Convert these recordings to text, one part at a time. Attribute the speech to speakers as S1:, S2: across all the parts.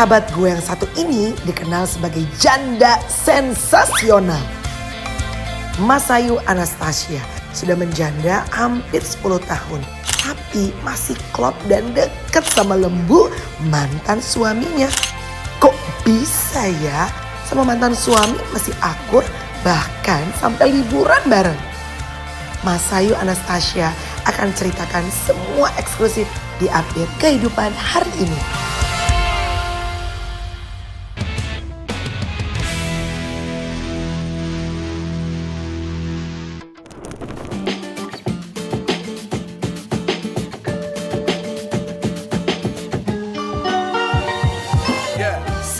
S1: Sahabat gue yang satu ini dikenal sebagai janda sensasional. Masayu Anastasia sudah menjanda hampir 10 tahun. Tapi masih klop dan deket sama Lembu, mantan suaminya. Kok bisa ya sama mantan suami masih akur, bahkan sampai liburan bareng. Masayu Anastasia akan ceritakan semua eksklusif di update kehidupan hari ini.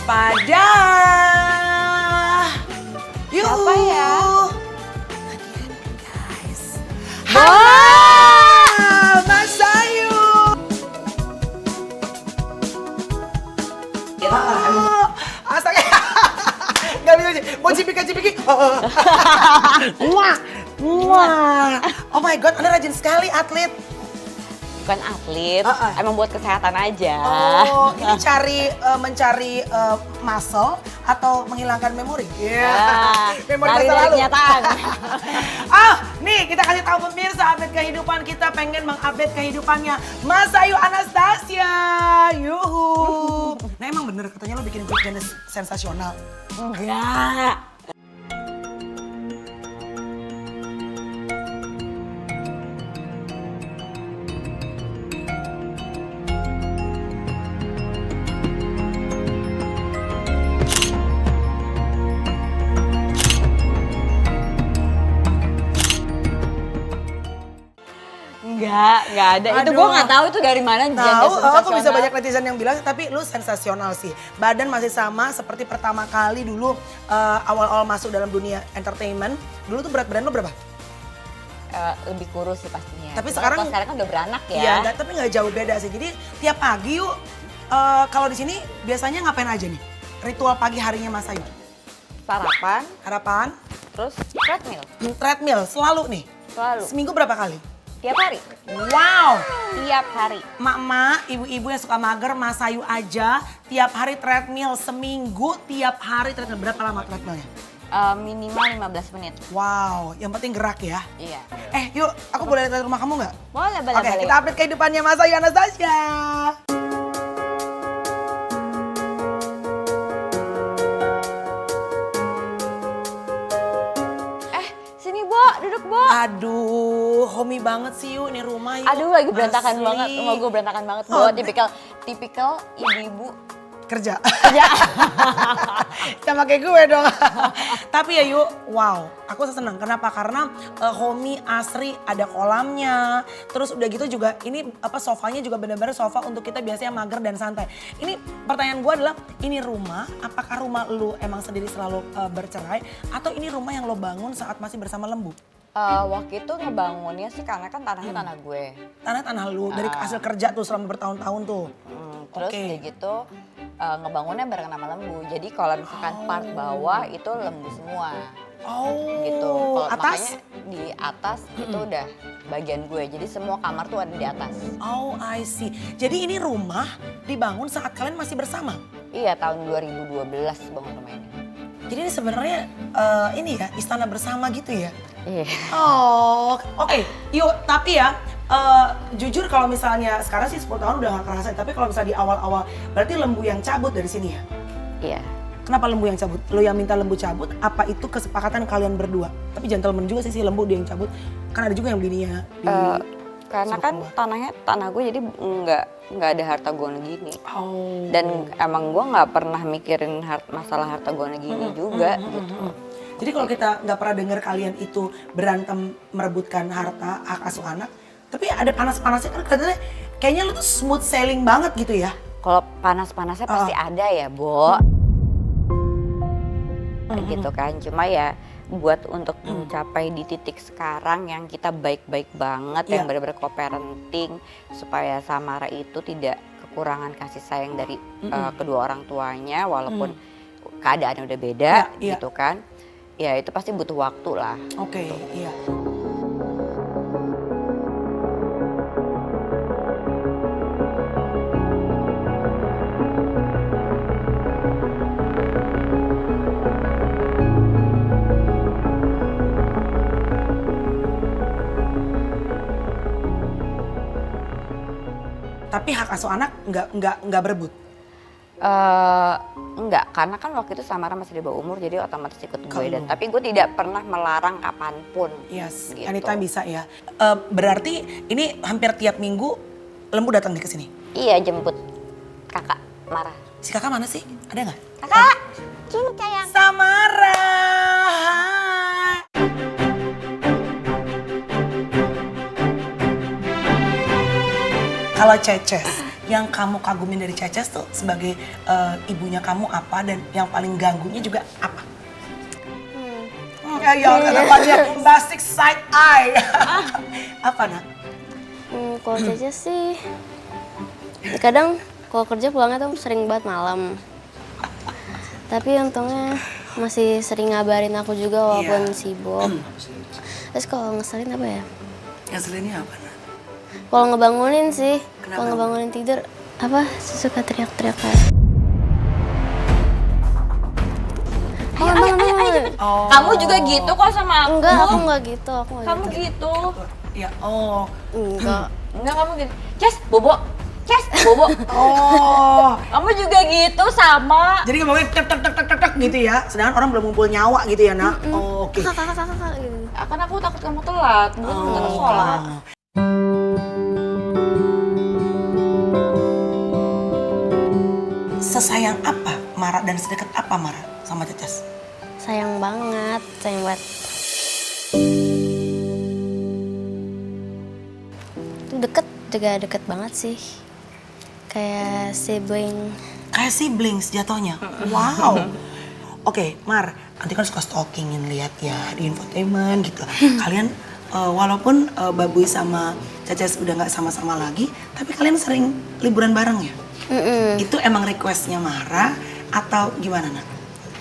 S1: Pada yuk.
S2: Siapa ya?
S1: Guys.
S2: Halo,
S1: Masayu. Astaga. Gak bisa sih. Mau cipika-cipiki. Muah. Muah. Oh my god, Anda rajin sekali atlet.
S2: bukan atlet, emang buat kesehatan aja.
S1: Oh, ini mencari muscle atau menghilangkan memori? Memori
S2: dari
S1: masa lalu.
S2: kenyataan.
S1: Nih kita kasih tahu pemirsa update kehidupan kita, pengen mengupdate kehidupannya Masayu Anastasia. Yuhu. Nah emang bener katanya lo bikin grup band sensasional.
S2: Enggak. Enggak ada. Itu gue nggak tahu itu dari mana.
S1: Tahu, aku bisa banyak netizen yang bilang, tapi lu sensasional sih. Badan masih sama seperti pertama kali dulu awal-awal masuk dalam dunia entertainment. Dulu tuh berat badan lu berapa?
S2: Lebih kurus sih pastinya.
S1: Tapi
S2: cuma
S1: sekarang
S2: kan udah beranak ya.
S1: Iya, tapi nggak jauh beda sih. Jadi tiap pagi yuk, kalau di sini biasanya ngapain aja nih? Ritual pagi harinya Mas Ayu?
S2: Sarapan,
S1: Harapan,
S2: terus treadmill.
S1: treadmill selalu nih.
S2: Selalu.
S1: Seminggu berapa kali?
S2: Tiap hari.
S1: Wow.
S2: Tiap hari.
S1: Mak-mak, ibu-ibu yang suka mager, Mas Ayu aja tiap hari treadmill, seminggu tiap hari treadmill. Berapa lama treadmillnya?
S2: Minimal 15 menit.
S1: Wow, yang penting gerak ya.
S2: Iya.
S1: Yuk, aku boleh lihat rumah kamu nggak?
S2: Boleh.
S1: Oke, kita update kehidupannya Mas Ayu Anastasia.
S2: Sini Bo, duduk Bo.
S1: Aduh, homey banget sih yuk, ini rumah yuk.
S2: Aduh, lagi berantakan
S1: Asli.
S2: banget. Rumah gue berantakan banget. Bo, tipikal ibu-ibu
S1: Kerja.
S2: kerja.
S1: Sama kayak gue dong. Tapi ya yuk, wow, aku seneng. Kenapa? Karena homey, asri, ada kolamnya. Terus udah gitu juga ini sofanya juga benar-benar sofa untuk kita biasanya mager dan santai. Ini pertanyaan gue adalah, ini rumah, apakah rumah lu emang sendiri selalu bercerai? Atau ini rumah yang lo bangun saat masih bersama Lembu?
S2: Waktu itu ngebangunnya sih karena kan tanahnya tanah gue.
S1: Tanah lu, dari hasil kerja tuh selama bertahun-tahun tuh.
S2: Terus kayak gitu ngebangunnya bareng sama Lembu. Jadi kalau misalkan part bawah itu Lembu semua. Gitu. Kalau
S1: atas?
S2: makanya di atas itu udah bagian gue. Jadi semua kamar tuh ada di atas.
S1: Oh, I see. Jadi ini rumah dibangun saat kalian masih bersama?
S2: Iya, tahun 2012 bangun rumah ini.
S1: Jadi ini sebenarnya ini ya, istana bersama gitu ya?
S2: Iya.
S1: Oh, oke. Yuk, tapi ya jujur kalau misalnya sekarang sih 10 tahun udah gak kerasa. Tapi kalau misalnya di awal-awal, berarti Lembu yang cabut dari sini ya?
S2: Iya.
S1: Kenapa Lembu yang cabut? Lo yang minta Lembu cabut, apa itu kesepakatan kalian berdua? Tapi gentleman juga sih Lembu dia yang cabut. Kan ada juga yang bininya
S2: Karena kan tanahnya tanah gue, jadi nggak ada harta gue gini. Dan emang gue nggak pernah mikirin masalah harta gue gini juga gitu.
S1: Jadi kalau kita nggak pernah dengar kalian itu berantem merebutkan harta hak asuh anak, tapi ada panas-panasnya kan katanya kayaknya lu tuh smooth sailing banget gitu ya?
S2: Kalau panas-panasnya pasti ada ya, Bo. Gitu kan, cuma ya buat untuk mencapai di titik sekarang yang kita baik-baik banget, yang benar-benar co-parenting supaya Samara itu tidak kekurangan kasih sayang dari kedua orang tuanya walaupun keadaannya udah beda gitu kan. Ya itu pasti butuh waktu lah.
S1: Oke, iya. Tapi hak asuh anak nggak berebut.
S2: Enggak, karena kan waktu itu Samara masih di bawah umur jadi otomatis ikut gue.
S1: Kalau-
S2: Tapi gue tidak pernah melarang kapanpun.
S1: Yes,
S2: gitu.
S1: anytime bisa ya. Berarti ini hampir tiap minggu Lembu datang nih ke sini.
S2: Iya, jemput kakak Mara.
S1: Si kakak mana sih? Ada nggak?
S2: Kakak, jemput sayang.
S1: Samara. Hai. Kalau Ceces, yang kamu kagumin dari Ceces tuh sebagai ibunya kamu apa dan yang paling ganggunya juga apa? Ya, kenapanya basic side eye. Apa nak?
S3: Kalau Caca sih, kadang kalau kerja pulangnya tuh sering banget malam. Tapi untungnya masih sering ngabarin aku juga walaupun sibuk. Terus kalau ngeselin apa ya?
S1: Ngeselinnya apa nak?
S3: Kalau ngebangunin sih,
S1: Kenapa?
S3: kalau ngebangunin tidur, apa suka teriak-teriak kayak. Bangun.
S1: Oh.
S2: Kamu juga gitu kok sama aku.
S3: Enggak, aku enggak gitu, aku enggak
S2: Kamu
S3: gitu.
S2: gitu.
S1: Ya, oh.
S3: Enggak.
S2: Enggak, kamu gitu. Ces, bobo. Ces, bobo.
S1: Oh.
S2: Kamu juga gitu sama.
S1: Jadi ngomongin tek tek tek tek tek tek gitu ya. Sedangkan orang belum ngumpul nyawa gitu ya, nak. Oh, oke.
S3: Kakak gitu.
S2: Akan aku takut kamu telat. Belum nggak sholat.
S1: Sesayang apa Mara dan sedekat apa Mara sama Ceces?
S3: Sayang banget, sayang banget. Itu deket, juga deket banget sih. Kayak sibling.
S1: Kayak siblings jatuhnya. Wow. Oke, Mar, nanti kan suka stalkingin lihat ya di infotainment gitu. Kalian walaupun Babuy sama Ceces udah nggak sama-sama lagi, tapi kalian sering liburan bareng ya? Itu emang requestnya Mara atau gimana nak?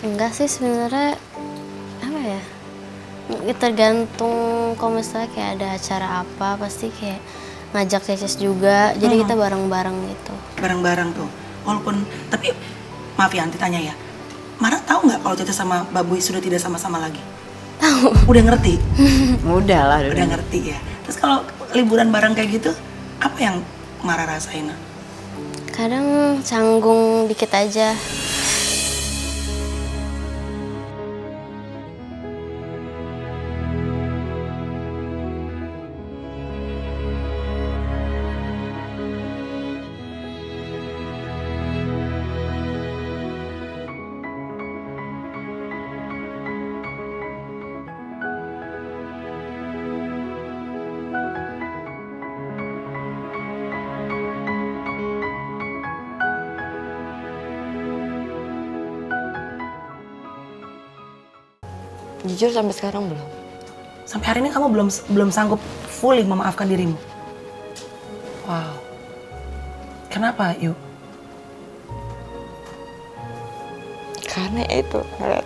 S3: Enggak sih sebenarnya, apa ya? Tergantung kalau misalnya kayak ada acara apa, pasti kayak ngajak Ceces juga. Jadi kita bareng-bareng gitu.
S1: Bareng-bareng tuh. Walaupun, tapi maaf ya nanti tanya ya. Mara tahu nggak kalau Ceces sama Babuy sudah tidak sama-sama lagi? Tahu. Udah ngerti?
S2: Udah lah.
S1: Udah ngerti ya. Terus kalau liburan bareng kayak gitu, apa yang Mara rasain? Nak?
S3: Kadang canggung dikit aja.
S2: Jujur sampai sekarang belum.
S1: Sampai hari ini kamu belum sanggup fully memaafkan dirimu. Wow. Kenapa, Yuk?
S2: Karena itu, ngeliat